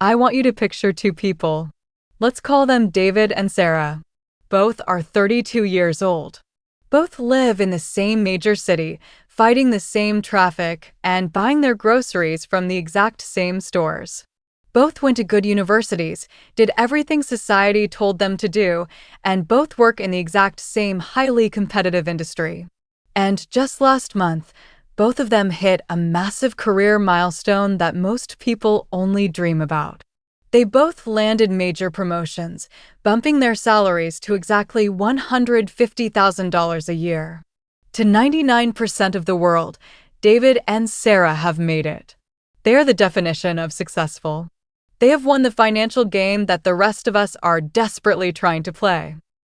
I want you to picture two people. Let's call them David and Sarah. Both are 32 years old. Both live in the same major city, fighting the same traffic, and buying their groceries from the exact same stores. Both went to good universities, did everything society told them to do, and both work in the exact same highly competitive industry. And just last month, both of them hit a massive career milestone that most people only dream about. They both landed major promotions, bumping their salaries to exactly $150,000 a year. To 99% of the world, David and Sarah have made it. They are the definition of successful. They have won the financial game that the rest of us are desperately trying to play.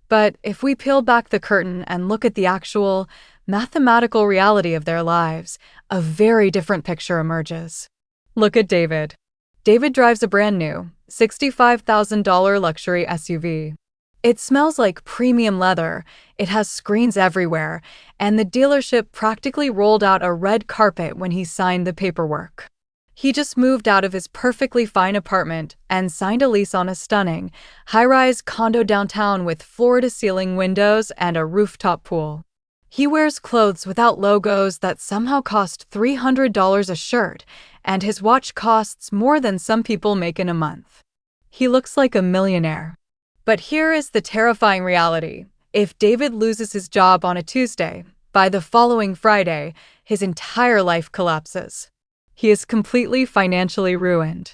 But if we peel back the curtain and look at the actual, mathematical reality of their lives, a very different picture emerges. Look at David. David drives a brand new, $65,000 luxury SUV. It smells like premium leather, it has screens everywhere, and the dealership practically rolled out a red carpet when he signed the paperwork. He just moved out of his perfectly fine apartment and signed a lease on a stunning, high-rise condo downtown with floor-to-ceiling windows and a rooftop pool. He wears clothes without logos that somehow cost $300 a shirt, and his watch costs more than some people make in a month. He looks like a millionaire. But here is the terrifying reality. If David loses his job on a Tuesday, by the following Friday, his entire life collapses. He is completely financially ruined.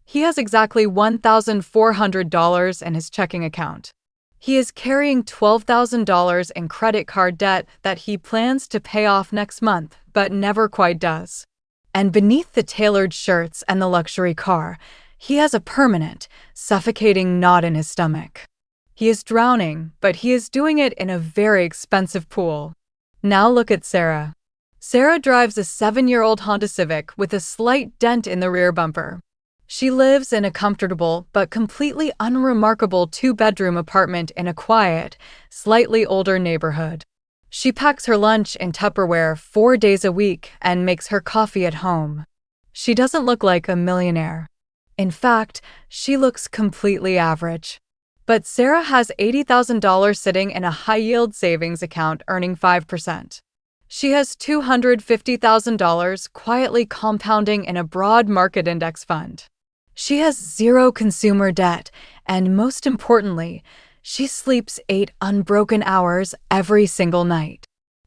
He has exactly $1,400 in his checking account. He is carrying $12,000 in credit card debt that he plans to pay off next month, but never quite does. And beneath the tailored shirts and the luxury car, he has a permanent, suffocating knot in his stomach. He is drowning, but he is doing it in a very expensive pool. Now look at Sarah. Sarah drives a 7-year-old Honda Civic with a slight dent in the rear bumper. She lives in a comfortable but completely unremarkable 2-bedroom apartment in a quiet, slightly older neighborhood. She packs her lunch in Tupperware 4 days a week and makes her coffee at home. She doesn't look like a millionaire. In fact, she looks completely average. But Sarah has $80,000 sitting in a high-yield savings account earning 5%. She has $250,000 quietly compounding in a broad market index fund. She has zero consumer debt, and most importantly, she sleeps 8 unbroken hours every single night.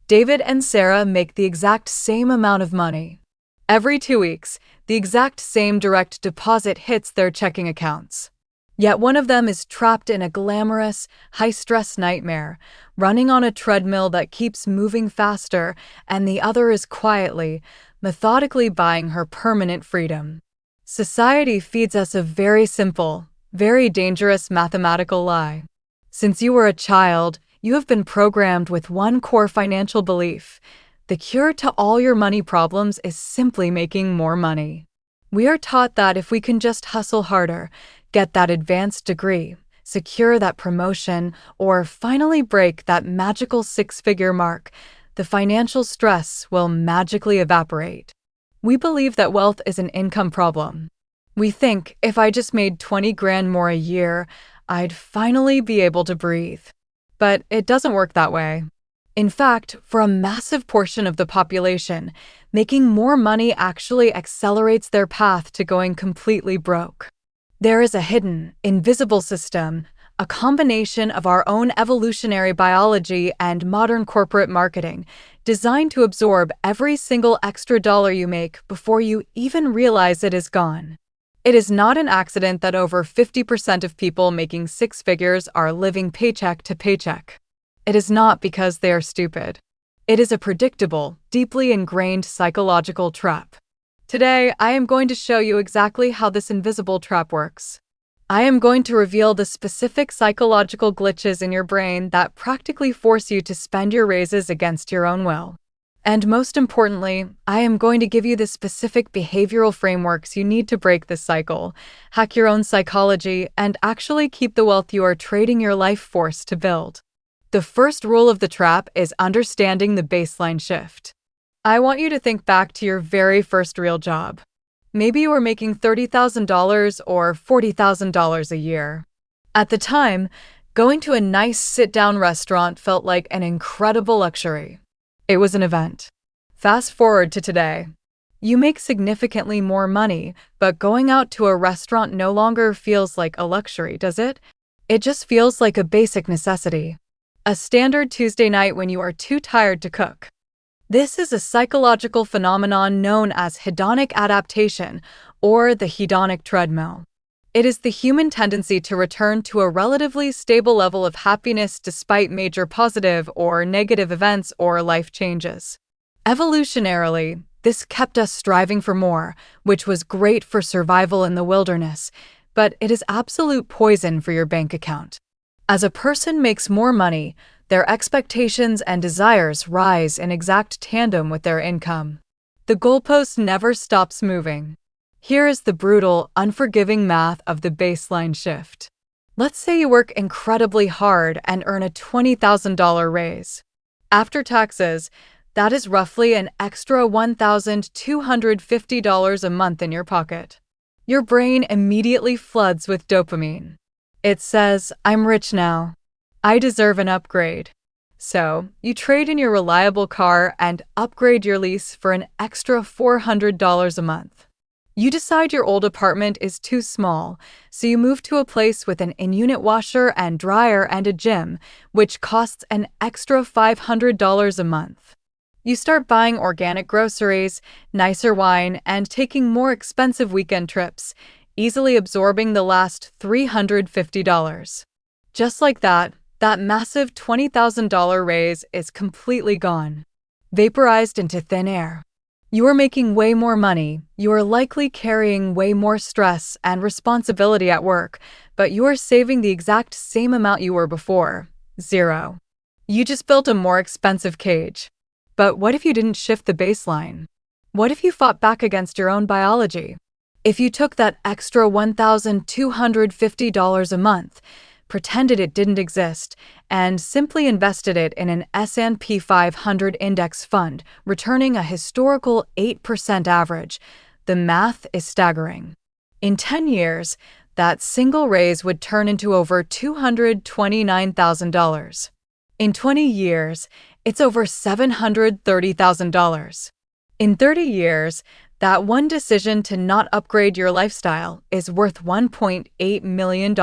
David and Sarah make the exact same amount of money. Every 2 weeks, the exact same direct deposit hits their checking accounts. Yet one of them is trapped in a glamorous, high-stress nightmare, running on a treadmill that keeps moving faster, and the other is quietly, methodically buying her permanent freedom. Society feeds us a very simple, very dangerous mathematical lie. Since you were a child, you have been programmed with one core financial belief: the cure to all your money problems is simply making more money. We are taught that if we can just hustle harder, get that advanced degree, secure that promotion, or finally break that magical 6-figure mark, the financial stress will magically evaporate. We believe that wealth is an income problem. We think if I just made 20 grand more a year, I'd finally be able to breathe. But it doesn't work that way. In fact, for a massive portion of the population, making more money actually accelerates their path to going completely broke. There is a hidden, invisible system, a combination of our own evolutionary biology and modern corporate marketing, designed to absorb every single extra dollar you make before you even realize it is gone. It is not an accident that over 50% of people making 6 figures are living paycheck to paycheck. It is not because they are stupid. It is a predictable, deeply ingrained psychological trap. Today, I am going to show you exactly how this invisible trap works. I am going to reveal the specific psychological glitches in your brain that practically force you to spend your raises against your own will. And most importantly, I am going to give you the specific behavioral frameworks you need to break this cycle, hack your own psychology, and actually keep the wealth you are trading your life force to build. The first rule of the trap is understanding the baseline shift. I want you to think back to your very first real job. Maybe you were making $30,000 or $40,000 a year. At the time, going to a nice sit-down restaurant felt like an incredible luxury. It was an event. Fast forward to today. You make significantly more money, but going out to a restaurant no longer feels like a luxury, does it? It just feels like a basic necessity. A standard Tuesday night when you are too tired to cook. This is a psychological phenomenon known as hedonic adaptation, or the hedonic treadmill. It is the human tendency to return to a relatively stable level of happiness despite major positive or negative events or life changes. Evolutionarily, this kept us striving for more, which was great for survival in the wilderness, but it is absolute poison for your bank account. As a person makes more money, their expectations and desires rise in exact tandem with their income. The goalpost never stops moving. Here is the brutal, unforgiving math of the baseline shift. Let's say you work incredibly hard and earn a $20,000 raise. After taxes, that is roughly an extra $1,250 a month in your pocket. Your brain immediately floods with dopamine. It says, "I'm rich now. I deserve an upgrade." So, you trade in your reliable car and upgrade your lease for an extra $400 a month. You decide your old apartment is too small, so you move to a place with an in-unit washer and dryer and a gym, which costs an extra $500 a month. You start buying organic groceries, nicer wine, and taking more expensive weekend trips, easily absorbing the last $350. Just like that massive $20,000 raise is completely gone, vaporized into thin air. You are making way more money, you are likely carrying way more stress and responsibility at work, but you are saving the exact same amount you were before, zero. You just built a more expensive cage. But what if you didn't shift the baseline? What if you fought back against your own biology? If you took that extra $1,250 a month, pretended it didn't exist, and simply invested it in an S&P 500 index fund, returning a historical 8% average, the math is staggering. In 10 years, that single raise would turn into over $229,000. In 20 years, it's over $730,000. In 30 years, that one decision to not upgrade your lifestyle is worth $1.8 million.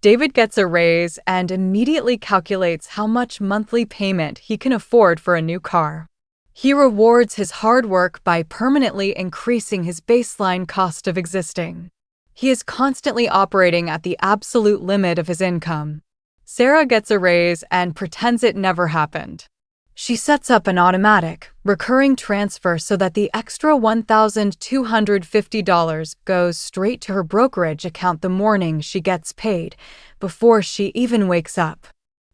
David gets a raise and immediately calculates how much monthly payment he can afford for a new car. He rewards his hard work by permanently increasing his baseline cost of existing. He is constantly operating at the absolute limit of his income. Sarah gets a raise and pretends it never happened. She sets up an automatic, recurring transfer so that the extra $1,250 goes straight to her brokerage account the morning she gets paid, before she even wakes up.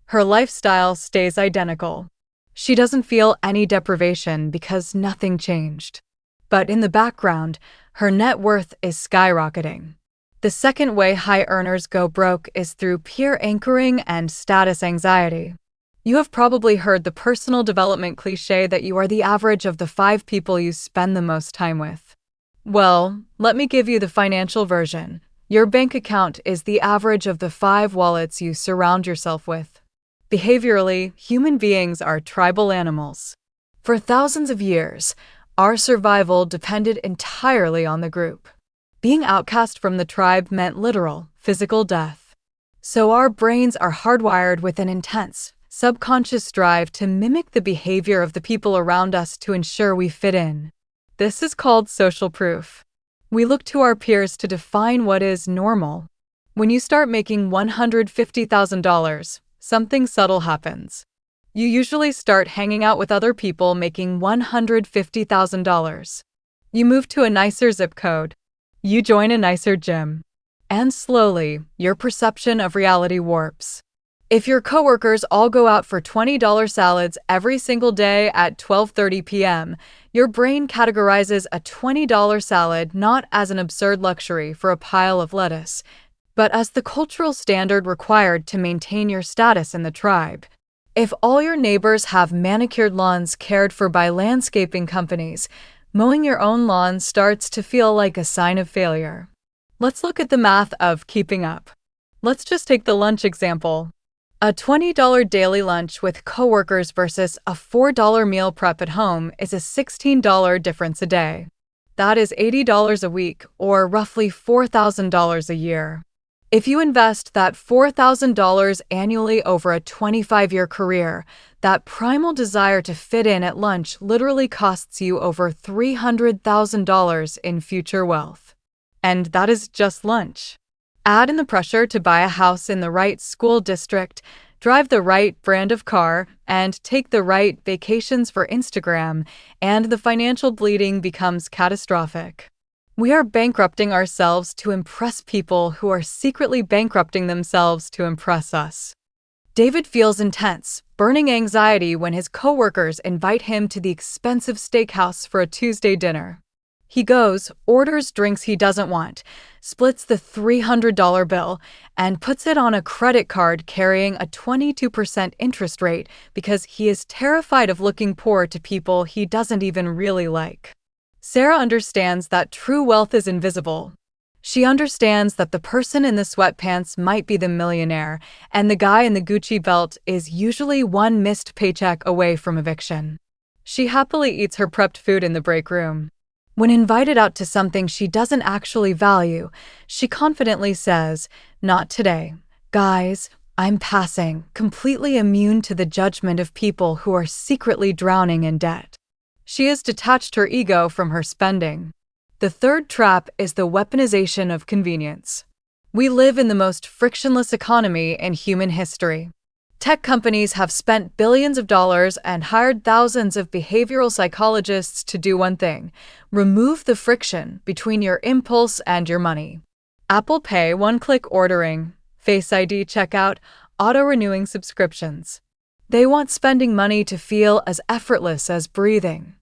Her lifestyle stays identical. She doesn't feel any deprivation because nothing changed. But in the background, her net worth is skyrocketing. The second way high earners go broke is through peer anchoring and status anxiety. You have probably heard the personal development cliché that you are the average of the 5 people you spend the most time with. Well, let me give you the financial version. Your bank account is the average of the 5 wallets you surround yourself with. Behaviorally, human beings are tribal animals. For thousands of years, our survival depended entirely on the group. Being outcast from the tribe meant literal, physical death. So our brains are hardwired with an intense, subconscious drive to mimic the behavior of the people around us to ensure we fit in. This is called social proof. We look to our peers to define what is normal. When you start making $150,000, something subtle happens. You usually start hanging out with other people making $150,000. You move to a nicer zip code. You join a nicer gym. And slowly, your perception of reality warps. If your coworkers all go out for $20 salads every single day at 12:30 p.m., your brain categorizes a $20 salad not as an absurd luxury for a pile of lettuce, but as the cultural standard required to maintain your status in the tribe. If all your neighbors have manicured lawns cared for by landscaping companies, Mowing your own lawn starts to feel like a sign of failure. Let's look at the math of keeping up. Let's just take the lunch example. A $20 daily lunch with coworkers versus a $4 meal prep at home is a $16 difference a day. That is $80 a week, or roughly $4,000 a year. If you invest that $4,000 annually over a 25-year career, that primal desire to fit in at lunch literally costs you over $300,000 in future wealth. And that is just lunch. Add in the pressure to buy a house in the right school district, drive the right brand of car, and take the right vacations for Instagram, and the financial bleeding becomes catastrophic. We are bankrupting ourselves to impress people who are secretly bankrupting themselves to impress us. David feels intense, burning anxiety when his coworkers invite him to the expensive steakhouse for a Tuesday dinner. He goes, orders drinks he doesn't want, splits the $300 bill, and puts it on a credit card carrying a 22% interest rate because he is terrified of looking poor to people he doesn't even really like. Sarah understands that true wealth is invisible. She understands that the person in the sweatpants might be the millionaire, and the guy in the Gucci belt is usually one missed paycheck away from eviction. She happily eats her prepped food in the break room. When invited out to something she doesn't actually value, she confidently says, "Not today. Guys, I'm passing, completely immune to the judgment of people who are secretly drowning in debt." She has detached her ego from her spending. The third trap is the weaponization of convenience. We live in the most frictionless economy in human history. Tech companies have spent billions of dollars and hired thousands of behavioral psychologists to do one thing: remove the friction between your impulse and your money. Apple Pay one-click ordering, Face ID checkout, auto-renewing subscriptions. They want spending money to feel as effortless as breathing.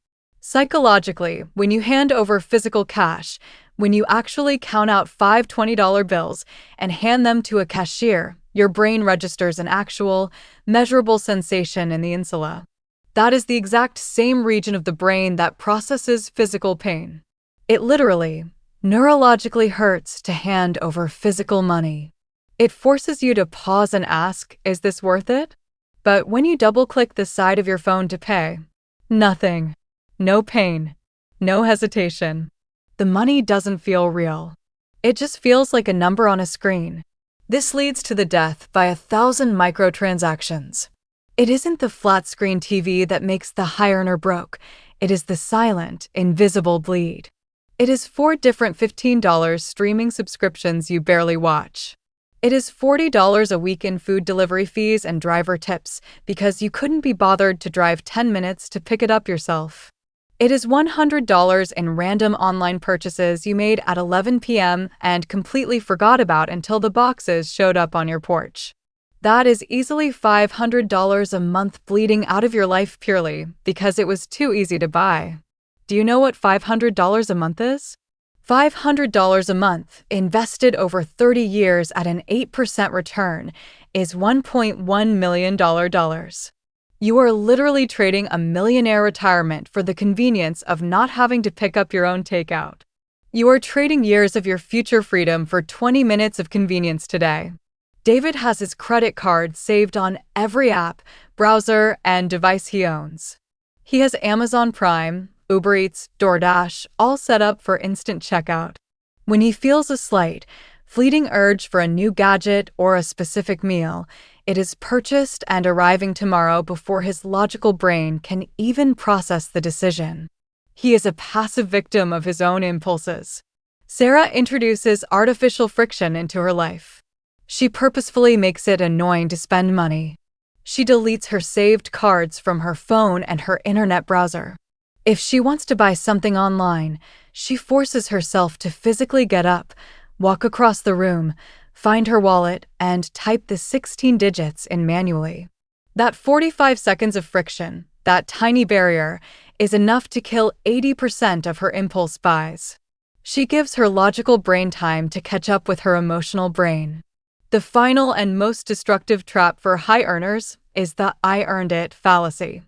Psychologically, when you hand over physical cash, when you actually count out five $20 bills and hand them to a cashier, your brain registers an actual, measurable sensation in the insula. That is the exact same region of the brain that processes physical pain. It literally, neurologically hurts to hand over physical money. It forces you to pause and ask, is this worth it? But when you double-click the side of your phone to pay, nothing. No pain. No hesitation. The money doesn't feel real. It just feels like a number on a screen. This leads to the death by 1,000 microtransactions. It isn't the flat-screen TV that makes the high earner broke. It is the silent, invisible bleed. It is 4 different $15 streaming subscriptions you barely watch. It is $40 a week in food delivery fees and driver tips because you couldn't be bothered to drive 10 minutes to pick it up yourself. It is $100 in random online purchases you made at 11 p.m. and completely forgot about until the boxes showed up on your porch. That is easily $500 a month bleeding out of your life purely because it was too easy to buy. Do you know what $500 a month is? $500 a month, invested over 30 years at an 8% return, is $1.1 million. You are literally trading a millionaire retirement for the convenience of not having to pick up your own takeout. You are trading years of your future freedom for 20 minutes of convenience today. David has his credit card saved on every app, browser, and device he owns. He has Amazon Prime, Uber Eats, DoorDash, all set up for instant checkout. When he feels a slight, fleeting urge for a new gadget or a specific meal, it is purchased and arriving tomorrow before his logical brain can even process the decision. He is a passive victim of his own impulses. Sarah introduces artificial friction into her life. She purposefully makes it annoying to spend money. She deletes her saved cards from her phone and her internet browser. If she wants to buy something online, she forces herself to physically get up, walk across the room, find her wallet, and type the 16 digits in manually. That 45 seconds of friction, that tiny barrier, is enough to kill 80% of her impulse buys. She gives her logical brain time to catch up with her emotional brain. The final and most destructive trap for high earners is the "I earned it" fallacy.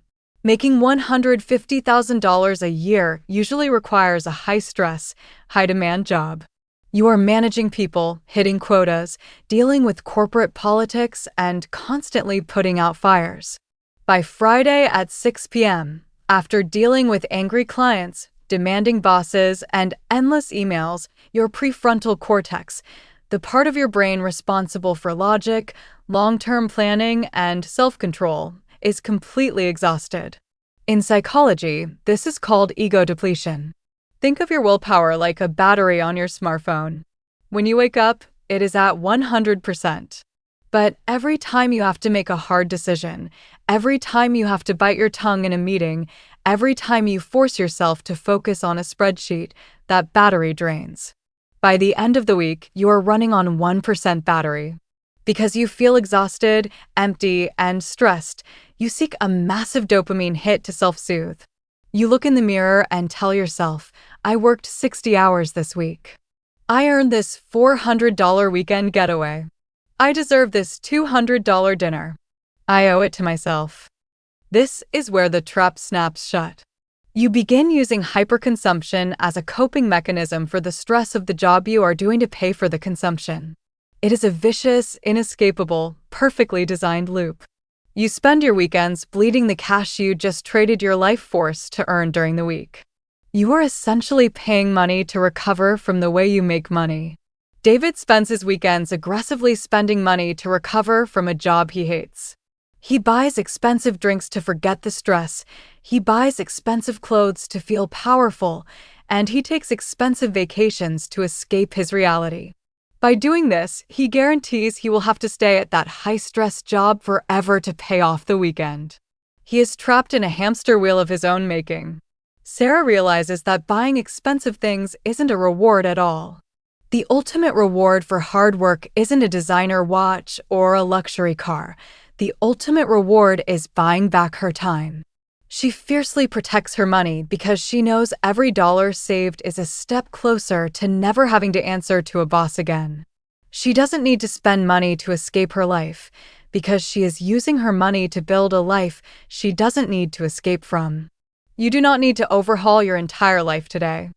Making $150,000 a year usually requires a high-stress, high-demand job. You are managing people, hitting quotas, dealing with corporate politics, and constantly putting out fires. By Friday at 6 p.m., after dealing with angry clients, demanding bosses, and endless emails, your prefrontal cortex, the part of your brain responsible for logic, long-term planning, and self-control, is completely exhausted. In psychology, this is called ego depletion. Think of your willpower like a battery on your smartphone. When you wake up, it is at 100%. But every time you have to make a hard decision, every time you have to bite your tongue in a meeting, every time you force yourself to focus on a spreadsheet, that battery drains. By the end of the week, you are running on 1% battery. Because you feel exhausted, empty, and stressed, you seek a massive dopamine hit to self-soothe. You look in the mirror and tell yourself, I worked 60 hours this week. I earned this $400 weekend getaway. I deserve this $200 dinner. I owe it to myself. This is where the trap snaps shut. You begin using hyperconsumption as a coping mechanism for the stress of the job you are doing to pay for the consumption. It is a vicious, inescapable, perfectly designed loop. You spend your weekends bleeding the cash you just traded your life force to earn during the week. You are essentially paying money to recover from the way you make money. David spends his weekends aggressively spending money to recover from a job he hates. He buys expensive drinks to forget the stress, he buys expensive clothes to feel powerful, and he takes expensive vacations to escape his reality. By doing this, he guarantees he will have to stay at that high-stress job forever to pay off the weekend. He is trapped in a hamster wheel of his own making. Sarah realizes that buying expensive things isn't a reward at all. The ultimate reward for hard work isn't a designer watch or a luxury car. The ultimate reward is buying back her time. She fiercely protects her money because she knows every dollar saved is a step closer to never having to answer to a boss again. She doesn't need to spend money to escape her life because she is using her money to build a life she doesn't need to escape from. You do not need to overhaul your entire life today.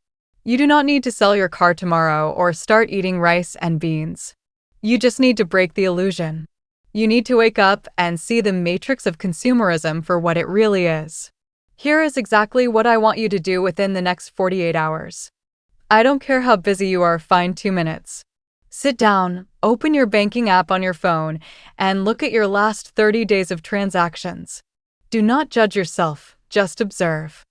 You do not need to sell your car tomorrow or start eating rice and beans. You just need to break the illusion. You need to wake up and see the matrix of consumerism for what it really is. Here is exactly what I want you to do within the next 48 hours. I don't care how busy you are, find 2 minutes. Sit down, open your banking app on your phone, and look at your last 30 days of transactions. Do not judge yourself, just observe.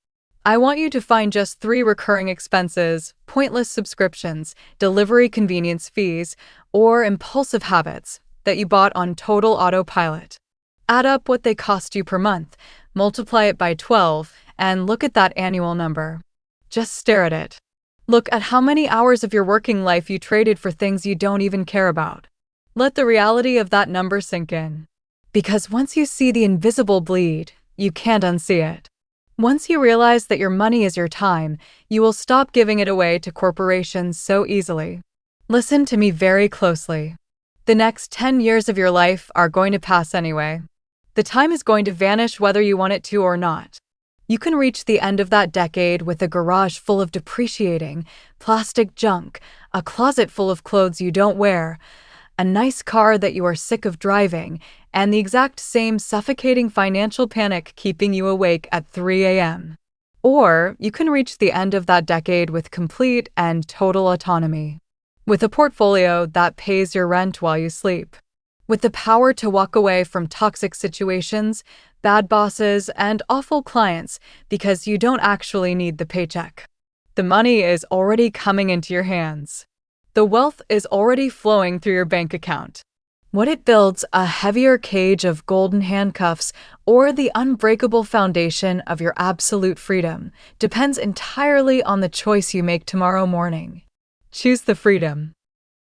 I want you to find just 3 recurring expenses, pointless subscriptions, delivery convenience fees, or impulsive habits that you bought on total autopilot. Add up what they cost you per month, multiply it by 12, and look at that annual number. Just stare at it. Look at how many hours of your working life you traded for things you don't even care about. Let the reality of that number sink in. Because once you see the invisible bleed, you can't unsee it. Once you realize that your money is your time, you will stop giving it away to corporations so easily. Listen to me very closely. The next 10 years of your life are going to pass anyway. The time is going to vanish whether you want it to or not. You can reach the end of that decade with a garage full of depreciating, plastic junk, a closet full of clothes you don't wear, a nice car that you are sick of driving, and the exact same suffocating financial panic keeping you awake at 3 a.m. Or you can reach the end of that decade with complete and total autonomy. With a portfolio that pays your rent while you sleep. With the power to walk away from toxic situations, bad bosses, and awful clients because you don't actually need the paycheck. The money is already coming into your hands. The wealth is already flowing through your bank account. What it builds, a heavier cage of golden handcuffs or the unbreakable foundation of your absolute freedom, depends entirely on the choice you make tomorrow morning. Choose the freedom.